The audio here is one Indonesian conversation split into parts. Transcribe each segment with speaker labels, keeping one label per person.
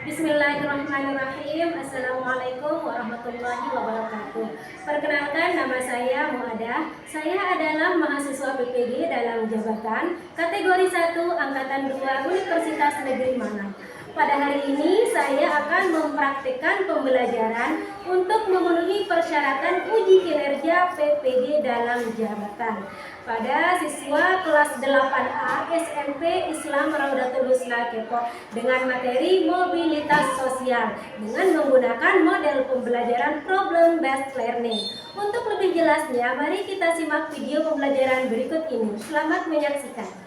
Speaker 1: Bismillahirrahmanirrahim. Assalamualaikum warahmatullahi wabarakatuh. Perkenalkan, nama saya Muadah. Saya adalah mahasiswa PPD dalam jabatan kategori 1 Angkatan 2 Universitas Negeri Malang. Pada hari ini saya akan mempraktikkan pembelajaran untuk memenuhi persyaratan uji kinerja PPD dalam jabatan pada siswa kelas 8A SMP Islam Raudatul Husna Depok dengan materi mobilitas sosial dengan menggunakan model pembelajaran problem based learning. Untuk lebih jelasnya, mari kita simak video pembelajaran berikut ini. Selamat menyaksikan.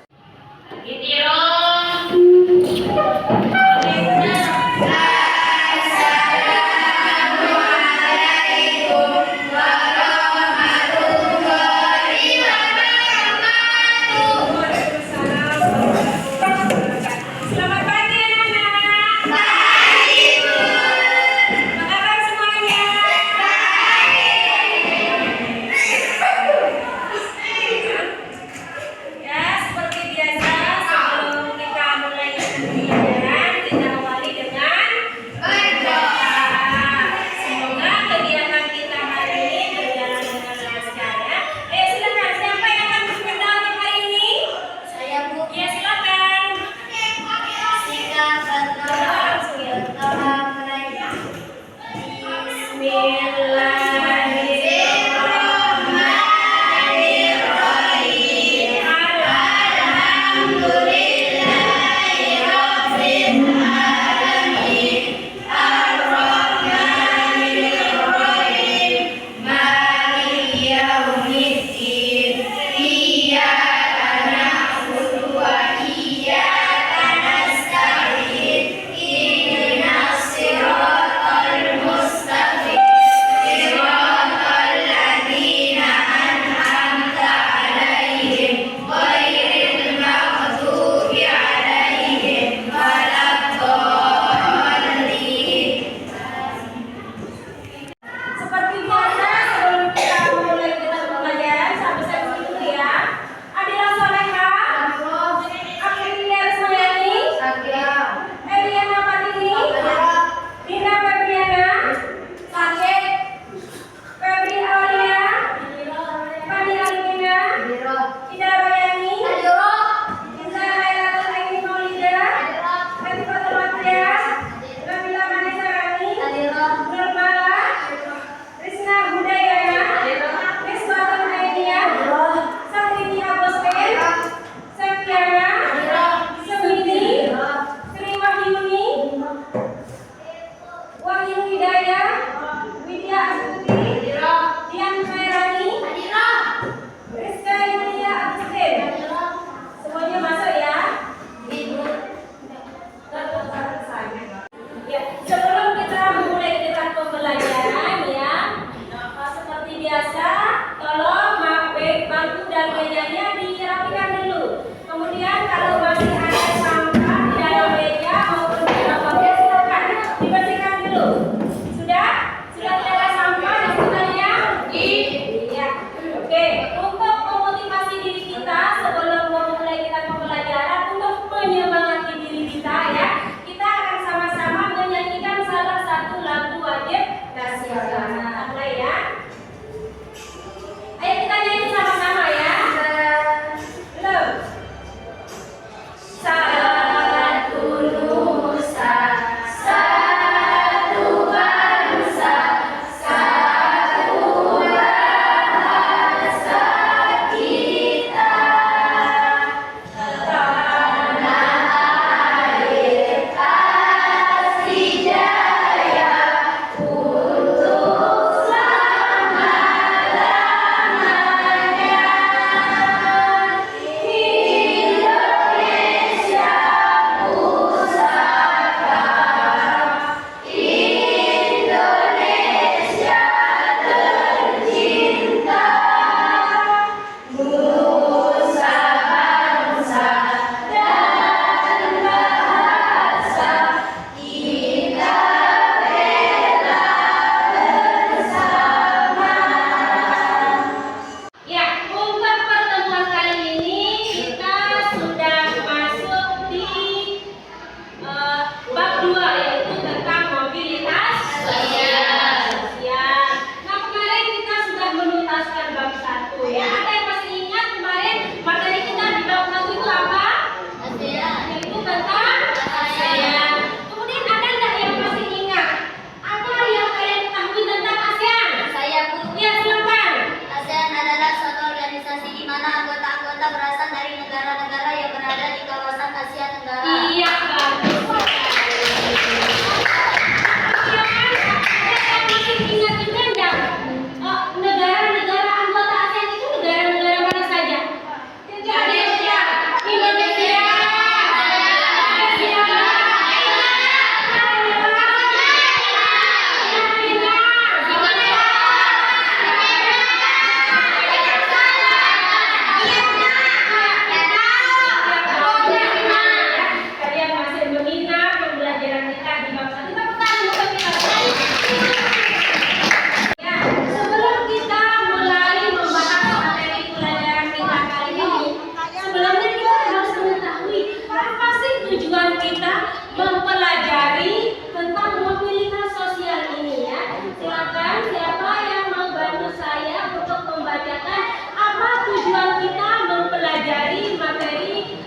Speaker 1: kita mempelajari tentang mobilitas sosial ini ya. Silakan siapa yang mau bantu saya untuk membacakan apa tujuan kita mempelajari materi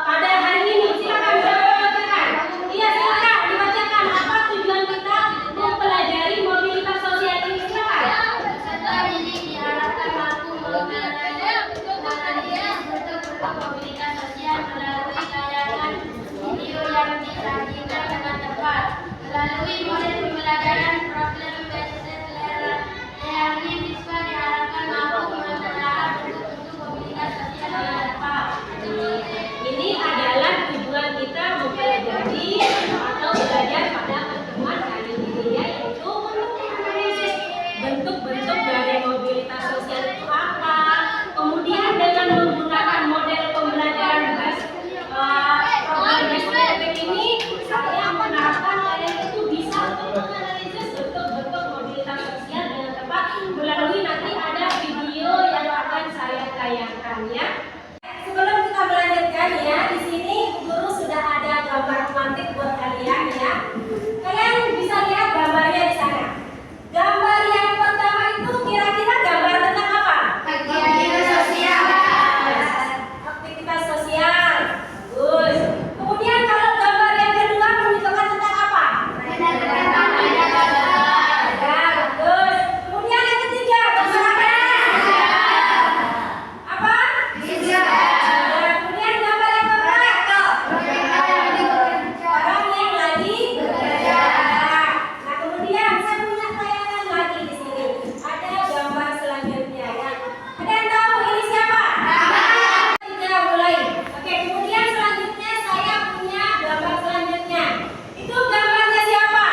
Speaker 1: pada hari ini. Silakan dibacakan. Iya, silakan dibacakan apa tujuan kita mempelajari mobilitas sosial ini. Silakan.
Speaker 2: Peserta didik diharapkan mampu mengenali bentuk-bentuk mobilitas sosial melalui tayangan video yang disajikan dengan tepat. Melalui model pembelajaran problem based learning, siswa diharapkan mampu mengenal bentuk-bentuk mobilitas sosial dengan tepat.
Speaker 1: Ini adalah tujuan kita mempelajari atau belajar pada pertemuan kali ini, yaitu menganalisis bentuk-bentuk dari mobilitas sosial itu apa. Kemudian dengan menggunakan model pembelajaran problem based learning ini, saya mengharapkan kalian itu bisa untuk menganalisis bentuk-bentuk mobilitas sosial dengan tepat melalui nanti ada video yang akan saya tayangkan ya. Sebelum kita melanjutkan ya, di sini guru sudah ada gambar pemantik buat kalian ya. Kalian bisa lihat gambarnya di sana. Gambar yang pertama itu kira-kira gambar tentang apa?
Speaker 2: Aktivitas sosial.
Speaker 1: Aktivitas sosial. Bagus. Kemudian kalau gambar yang kedua menunjukkan tentang apa? Ya, bagus. Kemudian yang ketiga gambar apa? Apa? Nah, kemudian gambar yang keempat orang yang lagi bekerja. Nah, kemudian saya punya tayangan lagi di sini. Ada gambar selanjutnya ya. Ada yang tahu ini siapa? Kita mulai. Oke, kemudian selanjutnya saya punya gambar selanjutnya. Itu gambarnya siapa?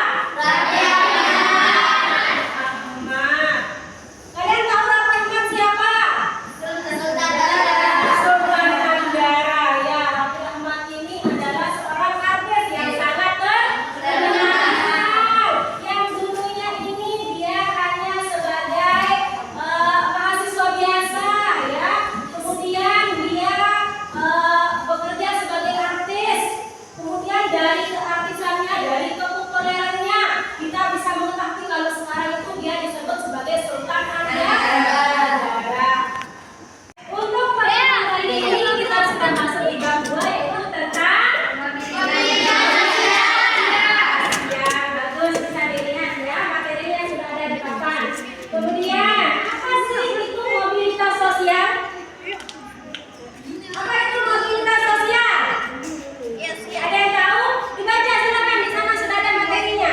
Speaker 1: Ahmad. Kalian tahu Rahmat siapa? Sultan Anggara ya. Raffi Ahmad ini adalah seorang artis yang sangat terkenal. Yang dulunya ini dia hanya sebagai mahasiswa biasa ya. Kemudian dia bekerja sebagai artis. Kemudian dari keartisannya, dari kepopulerannya, kita bisa mengetahui kalau sekarang itu dia disebut sebagai Sultan Anggara. Untuk pertemuan kali ini kita sudah masuk di bab 2 yaitu tentang ya, bagus bisa dilihat ya materinya sudah ada di papan. Kemudian apa sih itu mobilitas sosial? Apa itu mobilitas sosial? Ada yang tahu? Dibaca silakan, di sana sudah ada materinya.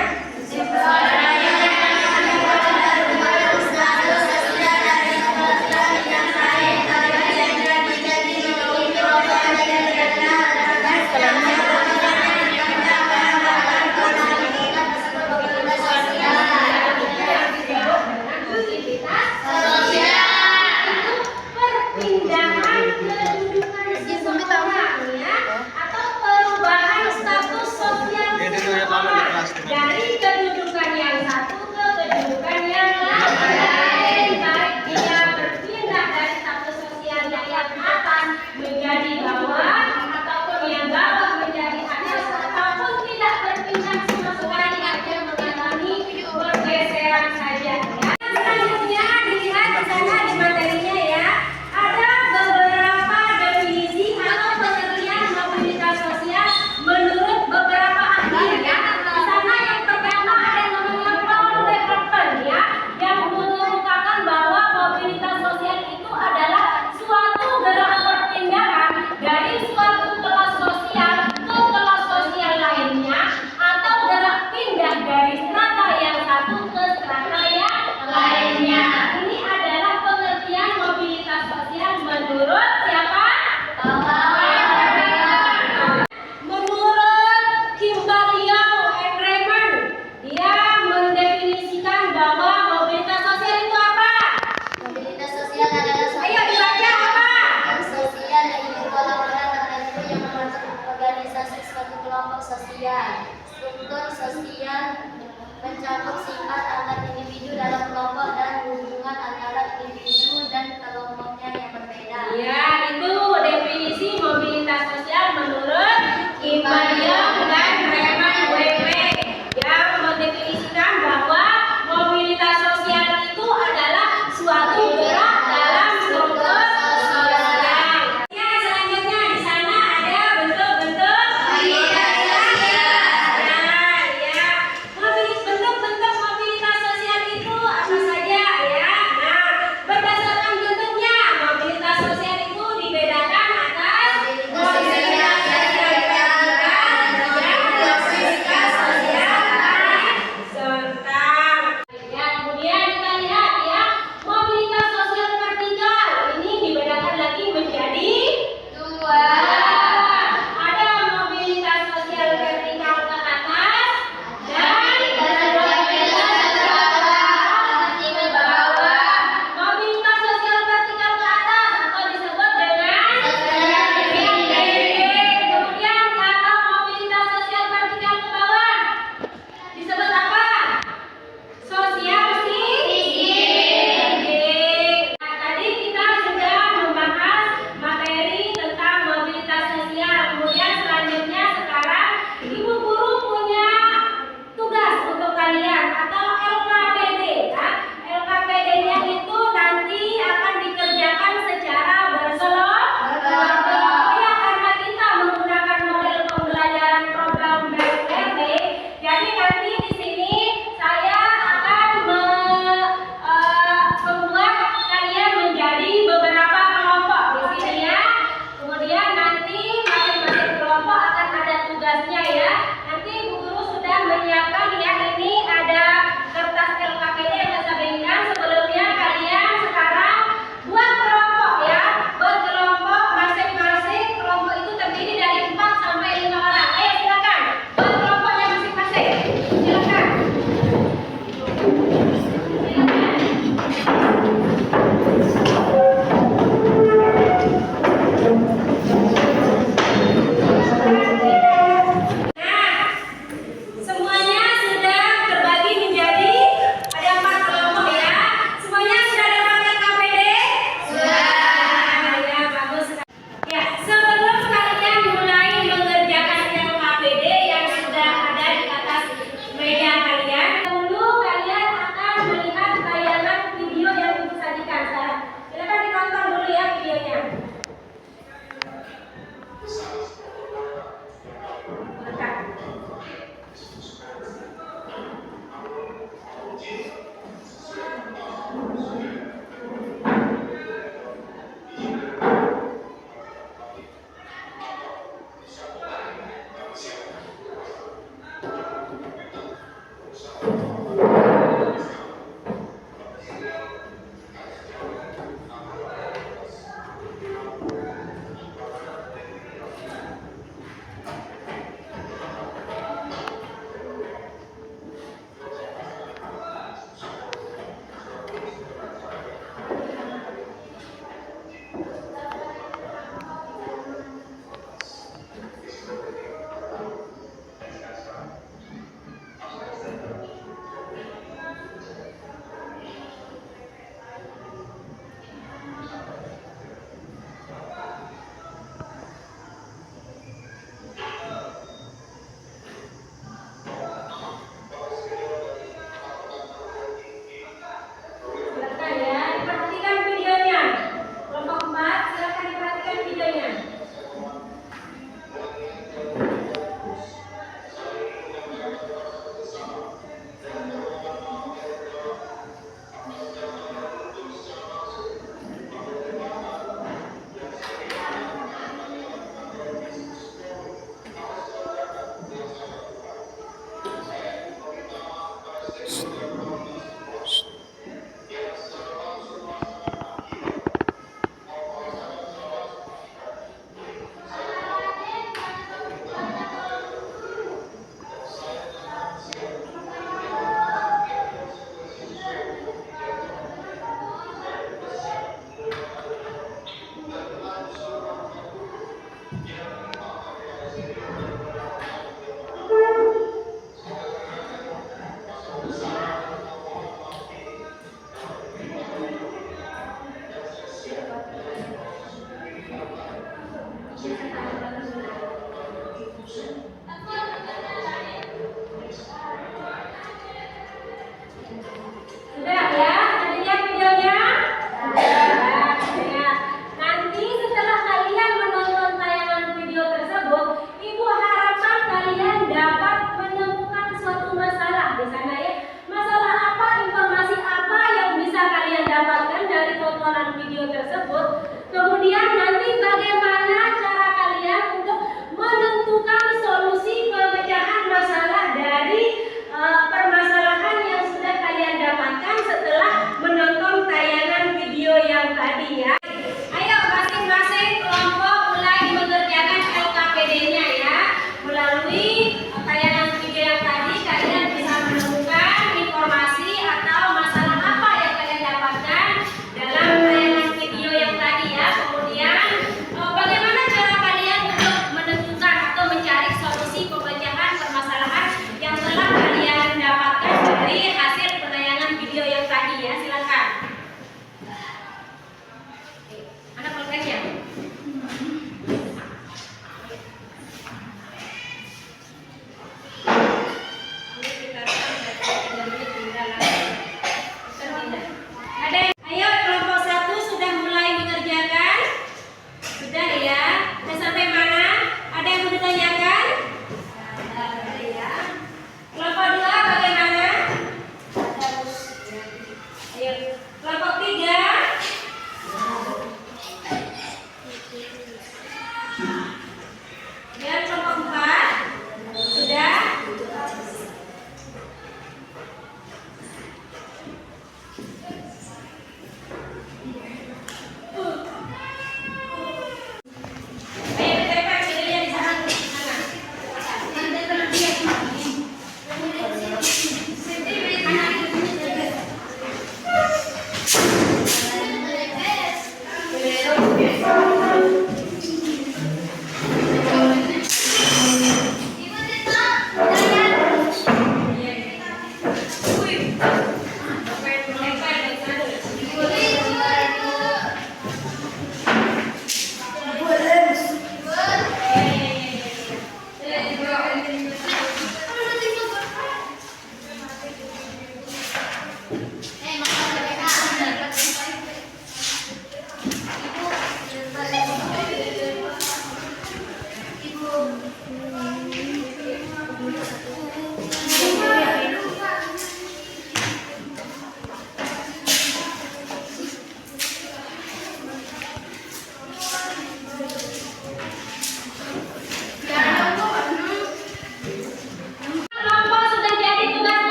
Speaker 1: Perpindahan kedudukan seseorang ya, atau perubahan status sosial seseorang dari kedudukan yang satu ke kedudukan yang lain, baik dia berpindah dari status sosialnya yang atas menjadi bawah ataupun yang bawah menjadi atas ataupun tidak berpindah sama sekali hanya mengalami pergeseran saja ya. Selanjutnya dilihat di sana di materinya ya. Ada beberapa definisi atau pengertian mobilitas sosial menurut beberapa ahli ya. Di sana yang pertama ada namanya Paul Beckton ya, yang mengemukakan bahwa mobilitas sosial itu adalah suatu gerak perpindahan dari suatu kelas sosial ke kelas sosial lainnya, atau gerak pindah dari strata yang satu ke strata yang lainnya. Ini adalah pengertian mobilitas sosial menurut siapa? Menurut Kimberley and Raymond, dia mendefinisikan bahwa mobilitas sosial itu apa?
Speaker 2: Mobilitas sosial adalah suatu
Speaker 1: Ayo dibaca apa?
Speaker 2: sosial yang golongan tertentu yang membentuk organisasi suatu kelompok sosial. Struktur sosial mencakup sifat antar individu dalam kelompok dan hubungan antara individu dan kelompoknya yang berbeda.
Speaker 1: Ya, itu definisi mobilitas sosial menurut Kimberley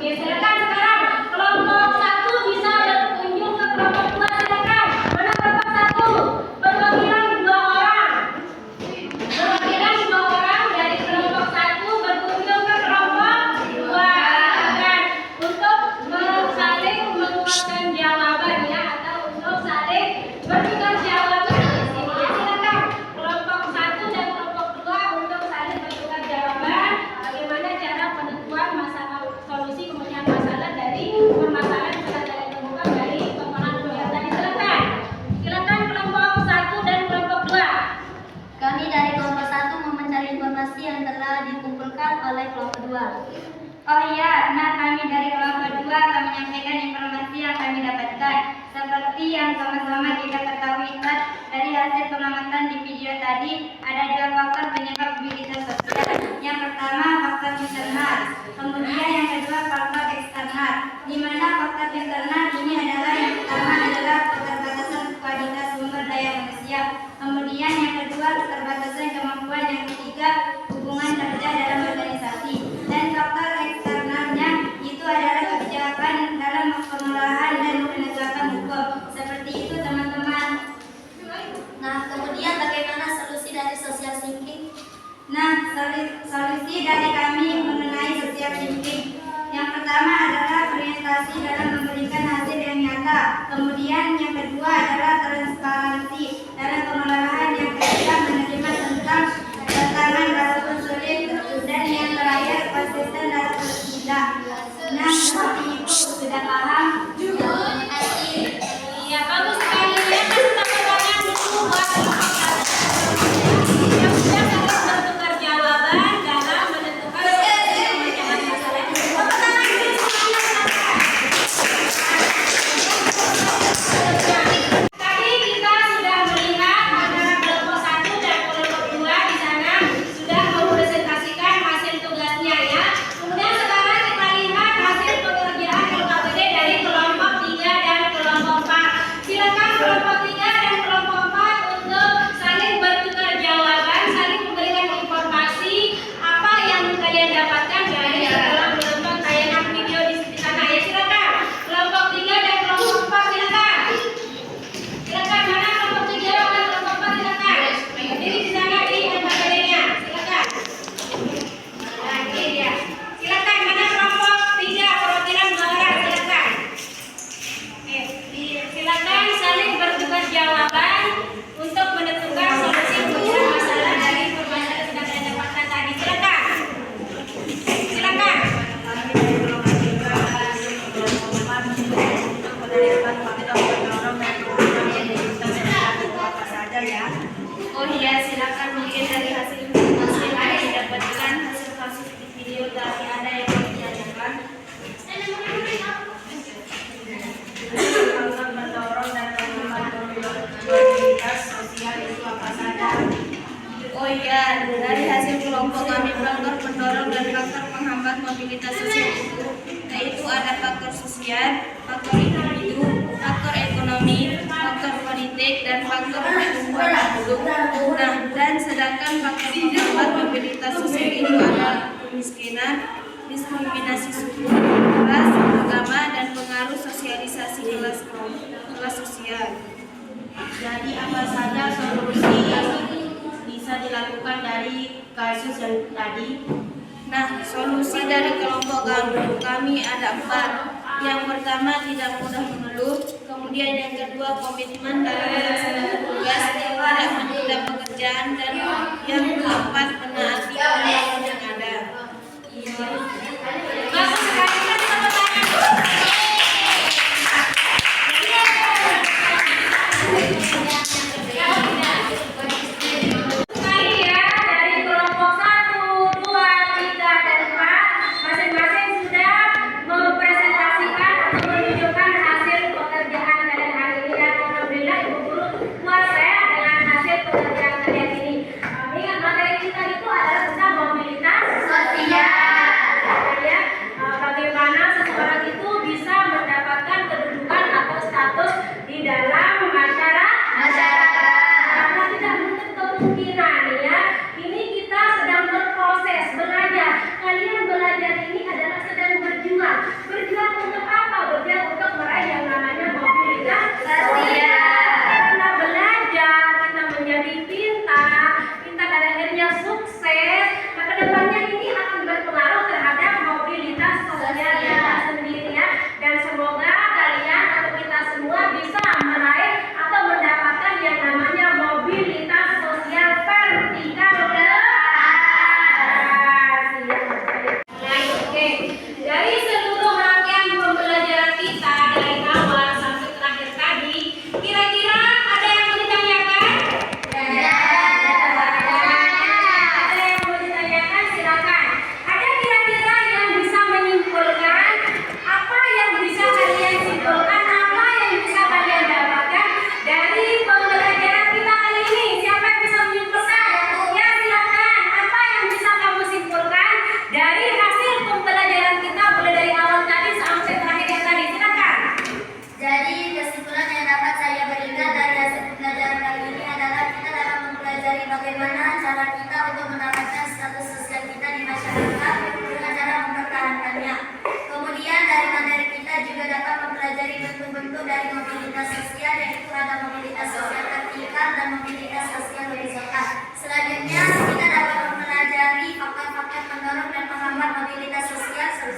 Speaker 1: Oke, silakan sekarang kelompok 1 bisa berkunjung ke kelompok 2. Silakan. Mana kelompok 1? Perwakilan 2 orang. Perwakilan 2 orang dari kelompok 1 berkunjung ke kelompok 2. Silakan untuk saling menguatkan jawaban ya, atau untuk saling bertukar jawaban di sini ya. Silakan kelompok 1 dan kelompok 2 untuk saling bertukar jawaban. Bagaimana cara penentuan masalah solusi kemudian masalah dari permasalahan yang sudah kalian temukan dari tontonan video tadi. Silakan. Silakan kelompok 1 dan kelompok 2.
Speaker 2: Kami dari kelompok 1 mau mencari informasi yang telah dikumpulkan oleh kelompok 2. Oh iya, nah kami dari kelompok 2 akan menyampaikan informasi yang kami dapatkan. Seperti yang sama-sama kita ketahui dari hasil pengamatan di video tadi, ada 2 faktor penyebab mobilitas sosial. Yang pertama faktor internal, kemudian yang kedua faktor eksternal. Di mana faktor internal ini adalah yang pertama adalah keterbatasan kualitas sumber daya manusia. Kemudian yang kedua keterbatasan kemampuan, yang ketiga hubungan kerja dalam organisasi. Dan faktor eksternalnya itu adalah kebijakan dalam pengolahan dan penegakan hukum. Seperti itu teman-teman.
Speaker 3: Nah, kemudian bagaimana solusi dari social thinking?
Speaker 2: Nah, solusi dari kami mengenai social thinking. Yang pertama adalah orientasi dalam memberikan hasil yang nyata. Kemudian yang kedua adalah transparansi dalam pengelolaan. Yang ketiga menerima tentang tantangan walaupun sulit. Dan yang terakhir konsisten dalam bertindak. Nah, seperti itu sudah paham?
Speaker 3: Terima kasih.
Speaker 1: Iya, bagus sekali ya. Kasih tepuk tangan dulu buat kelompok 1 yang sudah saling bertukar jawaban dalam menentukan solusi pemecahan masalah. Tepuk tangan dulu semuanya. Tadi kita sudah melihat antara kelompok 1 dan kelompok 2 di sana sudah mempresentasikan hasil tugasnya ya. Kemudian sekarang kita lihat hasil pekerjaan LKPD dari kelompok 3 dan kelompok 4. Silakan kelompok 3 dan kelompok 4 untuk saling bertukar jawaban, saling memberikan informasi apa yang kalian dapatkan dari dalam menonton tayangan video di sana ya. Silakan kelompok 3 dan kelompok 4 silakan. Silakan mana kelompok 3 dan kelompok 4 silakan. Berdiri di sana di LKPD-nya. Silakan. Nah, ini dia. Silakan mana kelompok 3 perwakilan 2 orang silakan. Oke, silakan saling bertukar jawaban untuk menentukan solusi pemecahan masalah dari permasalahan yang sudah kalian dapatkan tadi. Silakan. Silakan. Oh iya, silakan mungkin dari hasil informasi yang ada didapatkan hasil kasus di video tadi ada yang mau ditanyakan.
Speaker 4: Faktor mendorong dan menghambat mobilitas sosial itu apa saja?
Speaker 2: Oh iya, dari hasil kelompok kami faktor mendorong dan faktor penghambat mobilitas sosial itu yaitu ada faktor sosial, faktor individu, faktor ekonomi, faktor politik, dan faktor pertumbuhan penduduk. Nah, dan sedangkan faktor penghambat mobilitas sosial itu adalah kemiskinan, diskriminasi suku, ras, agama, dan pengaruh sosialisasi kelas sosial.
Speaker 4: Jadi apa saja solusi yang bisa dilakukan dari kasus yang tadi?
Speaker 2: Nah, solusi dari kelompok kami ada 4. Yang pertama tidak mudah mengeluh, kemudian yang kedua komitmen dalam melaksanakan tugas, tidak menunda pekerjaan, dan yang keempat menaati aturan yang ada.
Speaker 1: Bagus sekali kan tepuk tangan. Sekali ya dari kelompok 1, 2, 3, dan 4 masing-masing sudah mempresentasikan atau menunjukkan hasil pekerjaan kalian hari ini dan alhamdulillah ibu guru puas ya dengan hasil pekerjaan kalian ini. Ingat materi kita itu adalah tentang mobilitas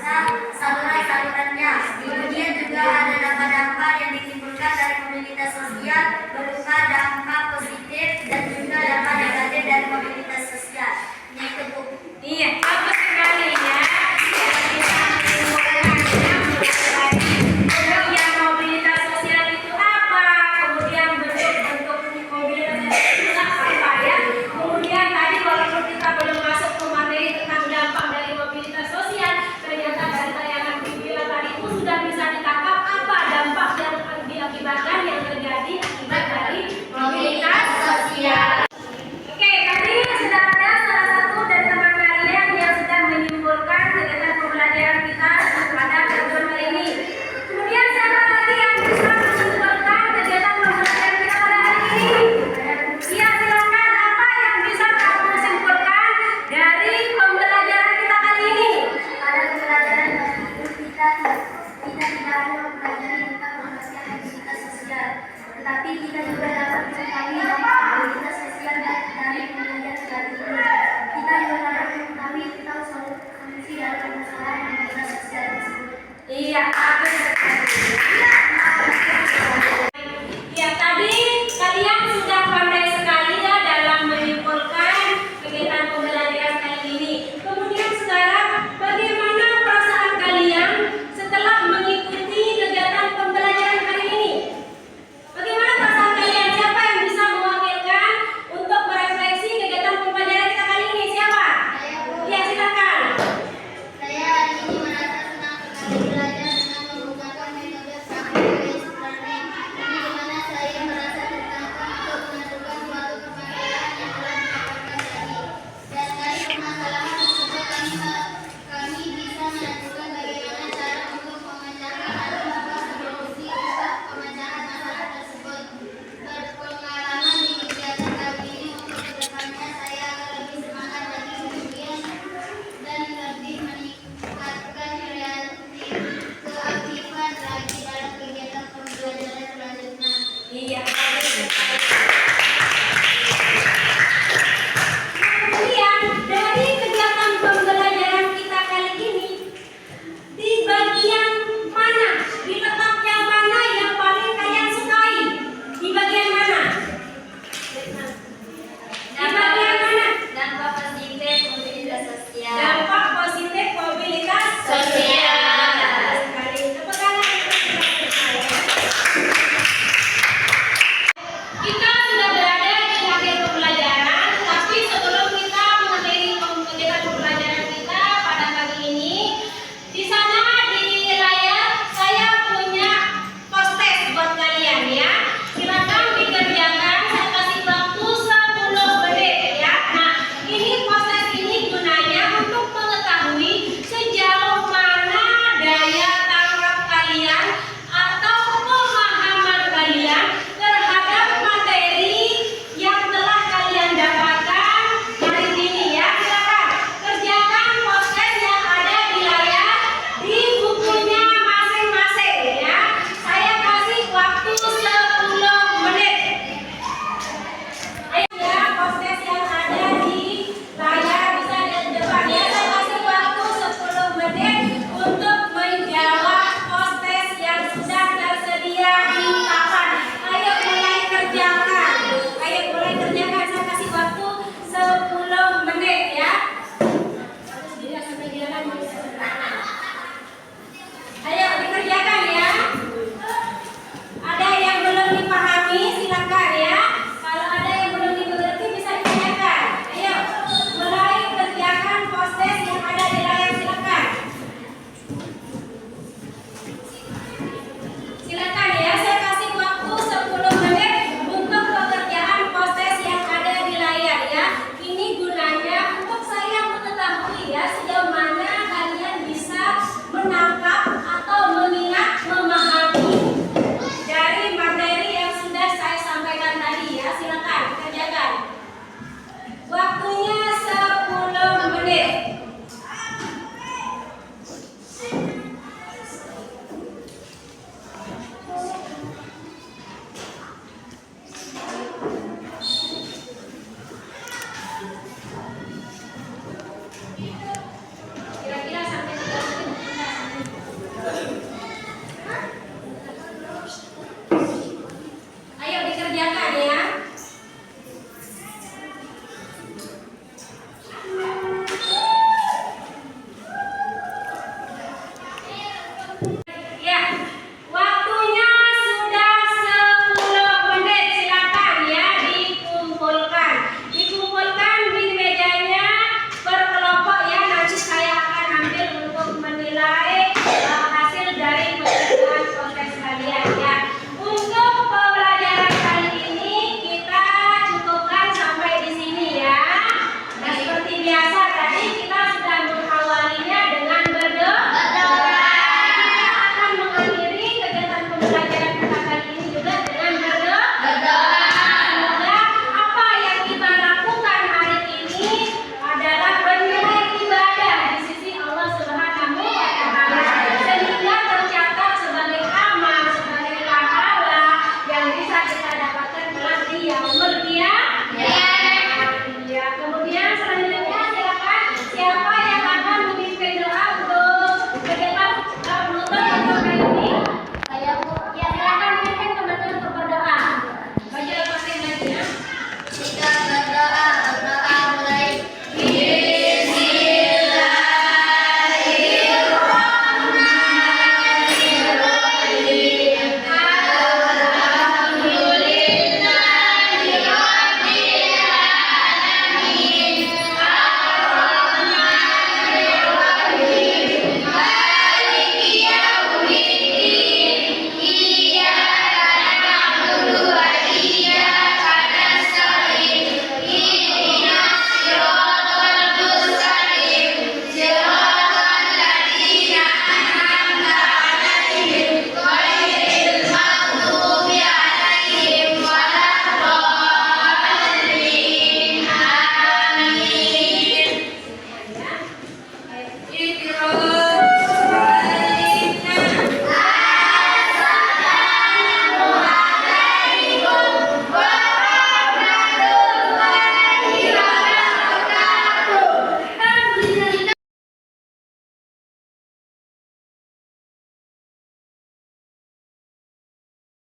Speaker 3: saluran-salurannya. Kemudian juga ada dampak-dampak yang ditimbulkan dari mobilitas sosial berupa dampak positif dan juga dampak negatif dari mobilitas sosial. Yaitu
Speaker 1: Iya, bagus sekali ya. Kemudian mobilitas sosial itu apa? Kemudian bentuk-bentuk mobilitas sosial itu apa ya? Kemudian tadi walaupun kita belum masuk ke materi tentang dampak dari mobilitas sosial, ternyata dari tayangan video tadi itu sudah bisa ditangkap apa dampak yang diakibatkan yang terjadi akibat dari mobilitas sosial. Oke, tadi sudah ada salah satu dari teman kalian yang sudah menyimpulkan kegiatan pembelajaran kita pada pertemuan kali ini. Kemudian siapa lagi yang bisa menyimpulkan kegiatan pembelajaran kita pada hari ini? Iya, silakan. Apa yang bisa kamu simpulkan dari pembelajaran kita kali ini?
Speaker 3: pada pembelajaran kita tidak hanya mempelajari tentang berbagai aktivitas sosial, tetapi kita juga dapat mengetahui dampak mobilitas sosial dari pembelajaran tadi ini. Kita juga dapat mengetahui tentang solusi dari permasalahan mobilitas sosial tersebut.
Speaker 1: Iya, bagus